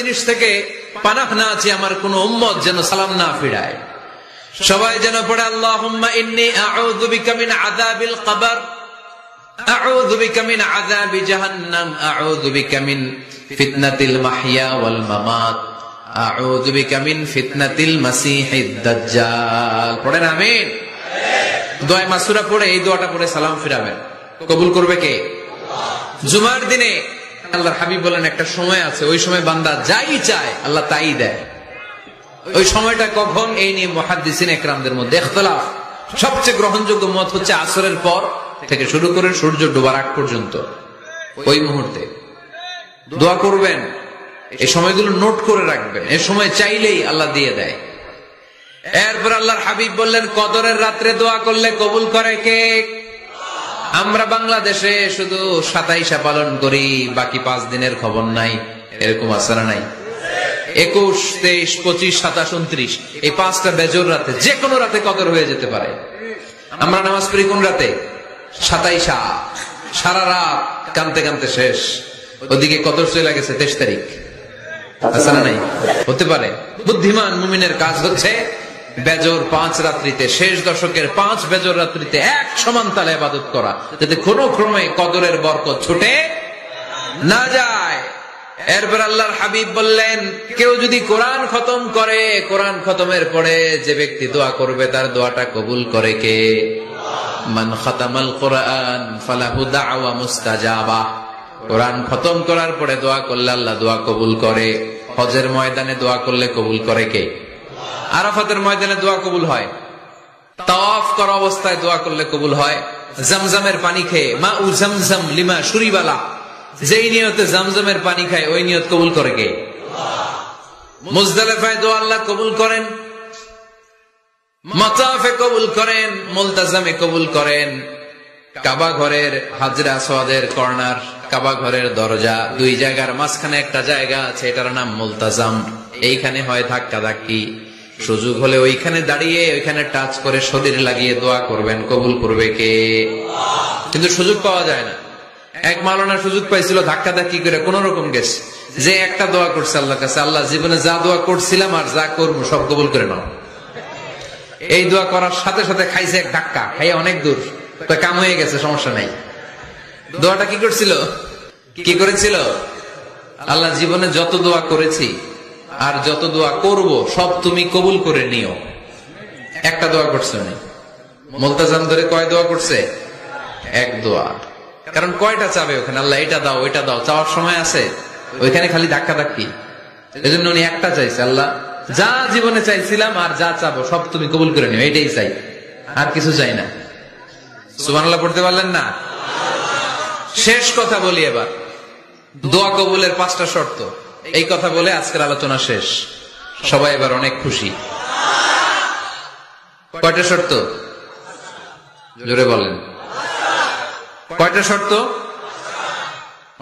জিনিস থেকে পানাহ না আছে, আমার কোন উম্মত যেন সালাম না ফিরায়। সবাই যেন পড়ে আল্লাহুম্মা ইন্নী আউযু বিকা মিন আযাবিল কবর, আউযু বিকা মিন আযাবি জাহান্নাম, আউযু বিকা মিন ফিতনাতিল মাহইয়া ওয়াল মামাত, আউযু বিকা মিন ফিতনাতিল মাসিহিদ দাজ্জাল। পড়েন আমিন। দোয়া মাসুরা পড়ে এই দোয়াটা পড়ে সালাম ফিরাবেন। কবুল করবে কে? জুমার দিনে আল্লাহর হাবিব বলেন একটা সময় আছে, ওই সময় বান্দা যাই চায় আল্লাহ তাই দেয়। ওই সময়টা কখন, এই নিয়ে মুহাদ্দিসিন ইকরামদের মধ্যে ইখতিলাফ। সবচেয়ে গ্রহণযোগ্য মত হচ্ছে আসরের পর থেকে শুরু করে সূর্য ডোবার আগ পর্যন্ত ওই মুহূর্তে দোয়া করবেন। এই সময়গুলো নোট করে রাখবেন, এই সময় চাইলেই আল্লাহ দিয়ে দেয়। এরপর আল্লাহর হাবিব বললেন কদরের রাত্রে দোয়া করলে কবুল করে কে? আমরা বাংলাদেশে শুধু 27 পালন করি, বাকি 5 দিনের খবর নাই, এরকম আছে না নাই? 21, 23, 25, 27, 29 এই 5টা বেজোর রাতে, যে কোনো রাতে কদর হয়ে যেতে পারে। আমরা নামাজ পড়ি কোন রাতে? 27। সারা রাত কানতে কানতে শেষ, ওদিকে কদর চলে গেছে 23 তারিখ, আছে না নাই? হতে পারে। বুদ্ধিমান মুমিনের কাজ হচ্ছে বেজোর 5 রাত্রিতে, শেষ দশকের 5 বেজোর রাত্রিতে এক সমান তালে ইবাদত করা, যাতে কোনো ক্রমে কদরের বরকত ছুটে না যায়। এরপর আল্লাহর হাবিব বললেন কেউ যদি কোরআন খতম করে, কোরআন খতমের পরে যে ব্যক্তি দোয়া করবে তার দোয়াটা কবুল করে কে? মান খাতামাল কোরআন ফালাহু দাওয়া মুস্তাজাবা। কোরআন খতম করার পরে দোয়া করলে আল্লাহ দোয়া কবুল করে। হজের ময়দানে দোয়া করলে কবুল করে কে? আরাফাতের ময়দানে দোয়া কবুল হয়। তাওয়াফ করা অবস্থায় দোয়া করলে কবুল হয়। জমজমের পানি খেয়ে, মা উ জমজম লিমা শুরিবালা, যেই নিয়তে জমজমের পানি খায় ওই নিয়ত কবুল করে কে? মুজদালিফায় দোয়া আল্লাহ কবুল করেন, মাতাফে কবুল করেন, মুলতাজামে কবুল করেন। কাবা ঘরের হাজরা আসওয়াদের কর্নার, কাবা ঘরের দরজা, 2 জায়গার মাঝখানে একটা জায়গা আছে, এটার নাম মুলতাজাম। এইখানে হয় ধাক্কা ধাক্কি, সুযোগ হলে ওইখানে দাঁড়িয়ে ওইখানে টাচ করে শরীর লাগিয়ে দোয়া করবেন, কবুল করবে কে? কিন্তু সুযোগ পাওয়া যায় না। এক মাওলানা সুযোগ পাইছিল, ধাক্কা ধাক্কি করে কোন রকম গেছে, যে একটা দোয়া করছে আল্লাহর কাছে, আল্লাহ জীবনে যা দোয়া করছিলাম আর যা করবো সব কবুল করে নাও। এই দোয়া করার সাথে সাথে খাইছে এক ধাক্কা, খাইয়ে অনেক দূর, তো কাম হয়ে গেছে, সমস্যা নাই। দোয়াটা কি করছিল? কি করেছিল? আল্লাহ জীবনে যত দোয়া করেছি আর যত দোয়া করব সব তুমি কবুল করে নিও। একটা দোয়া করছে না। মুলতাজাম ধরে কয় দোয়া করছে? এক দোয়া। কারণ কয়টা চাবে ওখানে? আল্লাহ এটা দাও ওইটা দাও, চাওয়ার সময় আছে? ওইখানে খালি ধাক্কা ধাক্কি। এই জন্য উনি একটা চাইছে, আল্লাহ যা জীবনে চাইছিলাম আর যা চাবো সব তুমি কবুল করে নিও, এটাই চাই, আর কিছু চাই না। সুবহানাল্লাহ পড়তে পারলেন না? শেষ কথা বলি এবার, দোয়া কবুলের 5টা শর্ত। এই কথা বলে আজকের আলোচনা শেষ। সবাই এবার অনেক খুশি। কয়টা শর্ত? জোরে বলেন। কয়টা শর্ত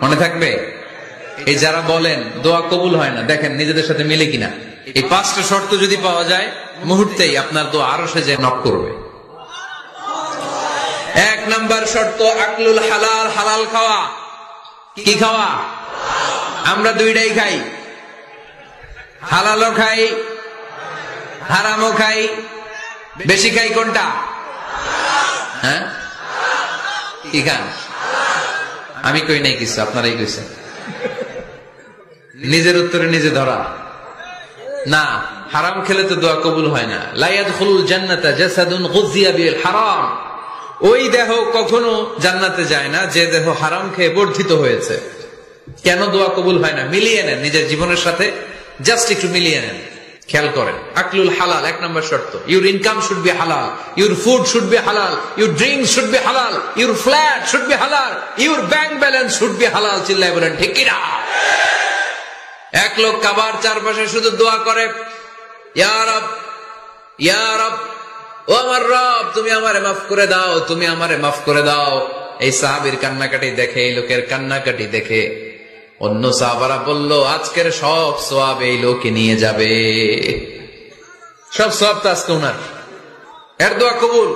মনে থাকবে? এই যারা বলেন দোয়া কবুল হয় না, দেখেন নিজেদের সাথে মিলে কিনা। এই 5টা শর্ত যদি পাওয়া যায়, মুহূর্তেই আপনার দোয়া আরো সে যে নক করবে। 1 নাম্বার শর্ত আকলুল হালাল, হালাল খাওয়া। কি খাওয়া? আমরা 2টাই খাই, হালালও খাই হারামও খাই। বেশি খাই কোনটা? হ্যাঁ, কি খান? আমি কই নাই কিছু, আপনারাই কইছেন। নিজের উত্তরে নিজে ধরা না। হারাম খেলে তো দোয়া কবুল হয় না। লা ইয়াদখুলুল জান্নাতা জাসাদুন গুযিয়া বিল হারাম। ওই দেহ কখনো জান্নাতে যায় না যে দেহ হারাম খেয়ে বর্ধিত হয়েছে। কেন দোয়া কবুল হয় না? মিলিয়ে নেন নিজের জীবনের সাথে, জাস্ট একটু মিলিয়ে নেন, খেয়াল করেন। আকলুল হালাল 1 নম্বর শর্ত। ইউর ইনকাম শুড বি হালাল, ইউর ফুড শুড বি হালাল, ইউর ড্রিঙ্ক শুড বি হালাল, ইউর ফ্ল্যাট শুড বি হালাল, your bank balance should be হালাল। চিল্লায় বলেন ঠিক কিনা? এক লোক কাবার চারপাশে শুধু দোয়া করে, ইয়া রব, ইয়া রব, ও আমার রব, তুমি আমারে মাফ করে দাও, তুমি আমারে মাফ করে দাও। এই সাহাবীর কান্নাকাটি দেখে, এই লোকের কান্নাকাটি দেখে অন্য সাহাবারা বলল, আজকের সব সওয়াব এই লোকে নিয়ে যাবে, সব সওয়াব তো আজকে ওনার। এর দোয়া কবুল।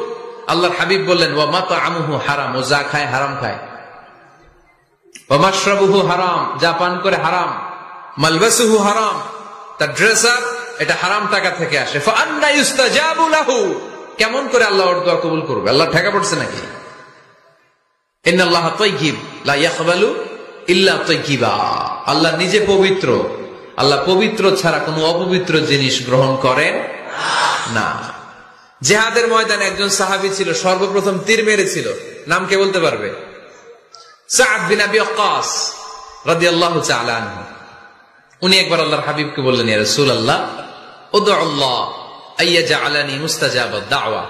আল্লাহর হাবিব বললেন, ওয়া মাতআমুহু হারাম, ও যা খায় হারাম খায়। ওয়া মাশরাবুহু হারাম, যা পান করে হারাম। মালবাসুহু হারাম, তার ড্রেস আপ এটা হারাম টাকা থেকে আসে। ফাআন্না ইউস্তাজাবু লাহু, কেমন করে আল্লাহ ওর দোয়া কবুল করবে? আল্লাহ ঠেকা পড়ছে নাকি? ইন্নাল্লাহা তাইয়্যিব লা ইয়াকবালু ইল্লা তাইয়্যিবা, আল্লাহ নিজে পবিত্র, আল্লাহ পবিত্র ছাড়া কোনো অপবিত্র জিনিস গ্রহণ করেন না। জিহাদের ময়দানে একজন সাহাবী ছিল, সর্বপ্রথম তীর মেরেছিল, নাম কে বলতে পারবে? সাদ বিন আবি ওয়াক্কাস রাদিয়াল্লাহু তাআলা আনহু। উনি একবার আল্লাহর হাবিবকে বললেন, ইয়া রাসূলুল্লাহ উদউ আল্লাহ আইয়াজআলানি মুস্তাজাবাদ দাওয়া,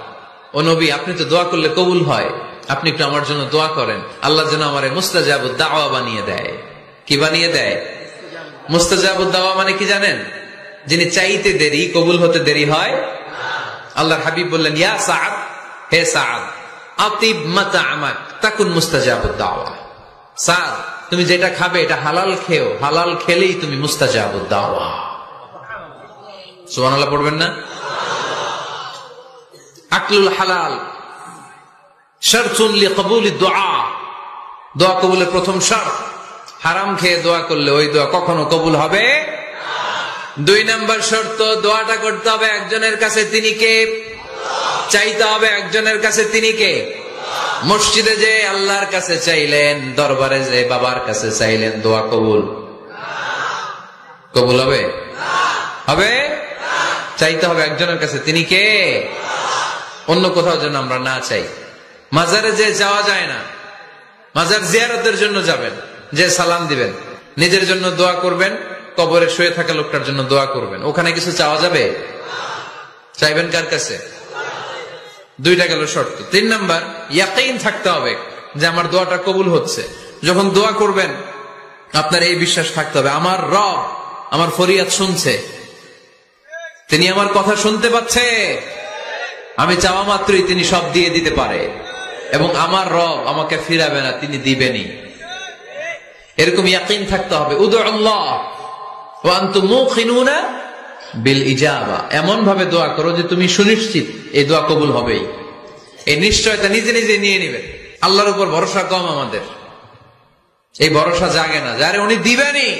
ও নবী আপনি তো দোয়া করলে কবুল হয়, আপনি একটু আমার জন্য দোয়া করেন, আল্লাহ যেন আমারে মুস্তাজাবুদ দাওয়া বানিয়ে দেয়। কি বানিয়ে দেয়? মুস্তাজাবুদ দাওয়া মানে কি জানেন? যিনি চাইতে দেরি, কবুল হতে দেরি হয়। আল্লাহর হাবিব বললেন, ইয়া সাদ, হে সাদ, আতিব মাতাআমাক তাকুন মুস্তাজাবুদ দাওয়া। সাদ, তুমি যেটা খাবে এটা হালাল খেও, হালাল খেলেই তুমি মুস্তাজাবুদ দাওয়া। সুবহানাল্লাহ পড়বেন না? আকলুল হালাল শারতুন লিকবুলিদ দুআ, দোয়া কবুলের প্রথম শর্ত। হারাম খেয়ে দোয়া করলে ওই দোয়া কখনো কবুল হবে না। 2 নম্বর শর্ত, দোয়াটা করতে হবে একজনের কাছে, তিনি কে? চাইতে হবে একজনের কাছে, তিনি কে? মসজিদে যে আল্লাহর কাছে চাইলেন, দরবারে যে বাবার কাছে চাইলেন, দোয়া কবুল কবুল হবে? হবে? চাইতে হবে একজনের কাছে, তিনি কে? অন্য কোথাও যেন আমরা না চাই। মাজারে যে যাওয়া যায় না, মাজার জিয়ারতের জন্য যাবেন, যে সালাম দিবেন, নিজের জন্য দোয়া করবেন, কবরে শুয়ে থাকা লোকটার জন্য দোয়া করবেন, ওখানে কিছু চাওয়া যাবে? চাইবেন কার কাছে? 2টা গেল শর্ত। 3 নাম্বার, ইয়াকিন থাকতে হবে যে আমার দোয়াটা কবুল হচ্ছে। যখন দোয়া করবেন আপনার এই বিশ্বাস থাকতে হবে, আমার রব আমার ফরিয়াদ শুনছে, তিনি আমার কথা শুনতে পাচ্ছে, আমি চাওয়া মাত্রই তিনি সব দিয়ে দিতে পারে, এবং আমার রব আমাকে ফিরাবে না, তিনি দিবেনই। এরকম ইয়াকিন থাকতে হবে। উদুল্লাহ ওয়া আনতুম মুকিনুনা বিল ইজাবা, এমন ভাবে দোয়া করো যে তুমি সুনিশ্চিত এই দোয়া কবুল হবেই। এই নিশ্চয়তা নিজে নিজে নিয়ে নেবেন। আল্লাহর উপর ভরসা কম আমাদের, এই ভরসা জাগে না, যারে উনি দিবেনই,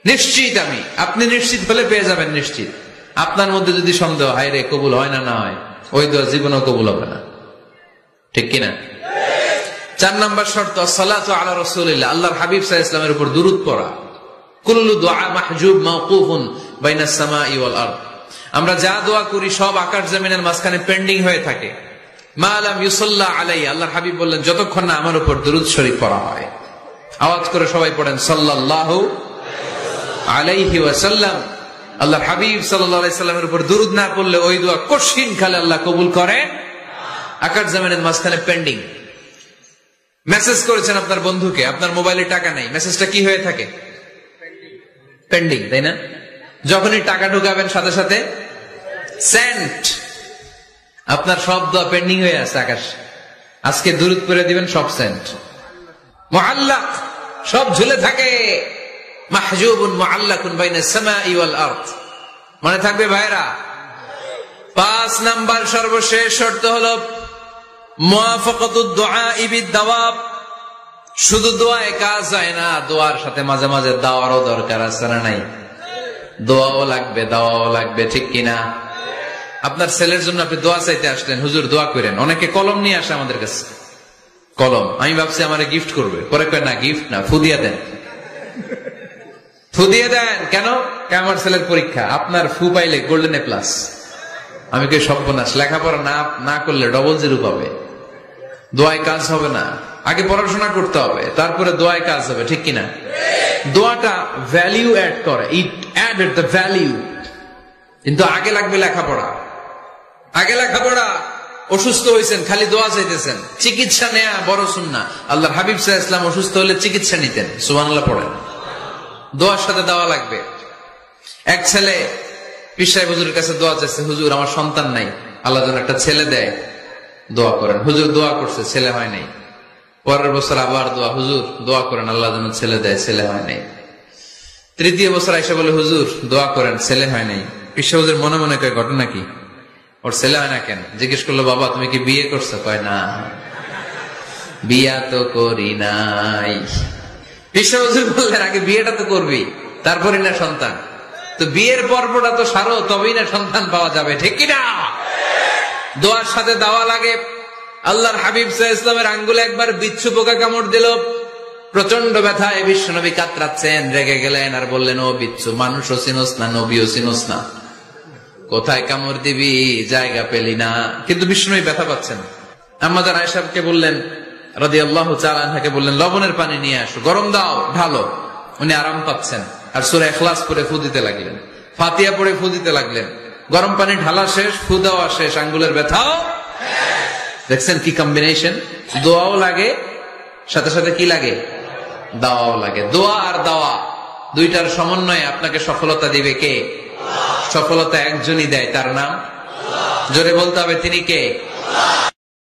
নিশ্চিত আমি। আপনি নিশ্চিত হলে পেয়ে যাবেন নিশ্চিত। আপনার মধ্যে যদি সন্দেহ, হায় রে কবুল হয় না, না হয়, ওই দোয়া জীবনেও কবুল হবে না। ঠিক কিনা? 4 নম্বর শর্ত, সালাতু আলা রাসূলিল্লাহ, আল্লাহর হাবিব সাল্লাল্লাহু আলাইহি ওয়াসাল্লামের উপর দুরূদ পড়া। কুল্লু দুআ মাহজুব মাওকুফুন বাইনাস সামাই ওয়াল আরদ, আমরা যা দোয়া করি সব আকাশ জমিনের মাঝখানে পেন্ডিং হয়ে থাকে। মা লাম ইউসাল্লা আলাইহি, আল্লাহর হাবিব বললেন যতক্ষণ না আমার উপর দুরূদ শরীফ পড়া হয়। আওয়াজ করে সবাই পড়েন সাল্লাল্লাহু আলাইহি ওয়াসাল্লাম। আল্লাহর হাবিব সাল্লাল্লাহু আলাইহি সাল্লামের উপর দুরূদ না পড়লে ওই দোয়া কঠিন খালে আল্লাহ কবুল করেন। আকাশ জমিনের মাঝখানে পেন্ডিং। মেসেজ করেছেন আপনার বন্ধুকে, আপনার মোবাইলে টাকা নেই, মেসেজটা কি হয়ে থাকে? পেন্ডিং, তাই না? যখনই টাকা ঢুকাবেন সাথে সাথে সেন্ট, আপনার সব দোয়া পেন্ডিং হয়ে আছে আকাশ। আজকে দুরূদ পড়ে দিবেন, সব সেন্ট। মুআল্লাক, সব ঝুলে থাকে। মাহজুবুন মুআল্লাকুন বাইনাস সামাই ওয়াল আরদ, মনে থাকবে ভাইরা? 5 নাম্বার সর্বশেষ শর্ত হলো মুওয়াফাকাতুদ দুআই বিদ-দাওয়াব। শুধু দোয়ায় কাজ হয় না, দোয়ার সাথে মাঝে মাঝে দাওয়ারও দরকার আছে না নাই? দোয়াও লাগবে, দাওয়াও লাগবে, ঠিক কিনা? আপনার ছেলের জন্য আপনি দোয়া চাইতে আসলেন, হুজুর দোয়া করেন। অনেকে কলম নিয়ে আসে আমাদের কাছে, কলম। আমি ভাবছি আমারে গিফট করবে, পরে কয় না, গিফট না, ফু দিয়ে দেন। ফু দিয়ে দেন কেন? আমার ছেলের পরীক্ষা, আপনার ফু পাইলে গোল্ডেন এ প্লাস। আমি কে সর্বনাশ, লেখাপড়া না করলে ডবল 0 পাবে, দোয়ায় কাজ হবে না। আগে পড়াশোনা করতে হবে, তারপরে দোয়ায় কাজ হবে, ঠিক কিনা? দোয়াটা ভ্যালিউ অ্যাড করে, ইট অ্যাডেড দ্য ভ্যালিউ। কিন্তু আগে লাগবে লেখাপড়া, আগে লেখাপড়া। অসুস্থ হয়েছেন, খালি দোয়া চাইতেছেন, চিকিৎসা নেয়া বড় সুন্নাহ। আল্লাহর হাবিব সাল্লাল্লাহু আলাইহি ওয়াসাল্লাম অসুস্থ হলে চিকিৎসা নিতেন, সুবহানাল্লাহ পড়েন। দোয়ার সাথে দেওয়া লাগবে। এক ছেলে পীর সাহেব হুজুরের কাছে দোয়া চাইছে, হুজুর আমার সন্তান নাই, আল্লাহ যেন একটা ছেলে দেয়, দোয়া করেন। হুজুর দোয়া করছে, ছেলে হয় নাই। পরের বছর আবার দোয়া, হুজুর দোয়া করেন আল্লাহ যেন ছেলে দেয়, ছেলে হয় নাই। 3য় বছর আইসা বলে, হুজুর দোয়া করেন, ছেলে হয় নাই। পীর সাহেব হুজুর মনে মনে কয়, ঘটনা কি? ওর ছেলে হয় না কেন? জিজ্ঞেস করলো, বাবা তুমি কি বিয়ে করছো? কয় না, বিয়া তো করি নাই। পীর সাহেব হুজুর বললেন, আগে বিয়েটা তো করবি। তারপরই না সন্তান। তো বিয়ের পর্বটা তো সারো, তবেই না সন্তান পাওয়া যাবে, ঠিক কিনা? দোয়ার সাথে দাওয়া লাগে। আল্লাহর হাবিব সাল্লাল্লাহু আলাইহি ওয়াসাল্লামের আঙ্গুলে একবার বিচ্ছু পোকা কামড় দিল, প্রচন্ড ব্যথায় বিশ্বনবী কাতরাচ্ছেন, রেগে গেলেন আর বললেন, ও বিচ্ছু, মানুষও চিনোস না, নবীও চিনোস না, কোথায় কামড় দিবি, জায়গা পেলি না। কিন্তু বিশ্বনবী ব্যথা পাচ্ছেন। আম্মা জান আয়েশাকে বললেন রাদিয়াল্লাহু তাআলা আনহাকে বললেন, লবণের পানি নিয়ে আসো, গরম দাও, ঢালো। উনি আরাম পাচ্ছেন আর সূরা ইখলাস পড়ে ফু দিতে লাগলেন, ফাতিহা পড়ে ফু দিতে লাগলেন। গরম পানি ঢালা শেষ, ফু দেওয়া শেষ, আঙ্গুলের ব্যথাও। দেখছেন কি কম্বিনেশন? দোয়াও লাগে, সাথে সাথে কি লাগে? দাওয়াও লাগে। দোয়া আর দাওয়া দুইটার সমন্বয়ে আপনাকে সফলতা দিবে কে? সফলতা একজনই দেয়, তার নাম জোরে বলতে হবে, তিনি কে?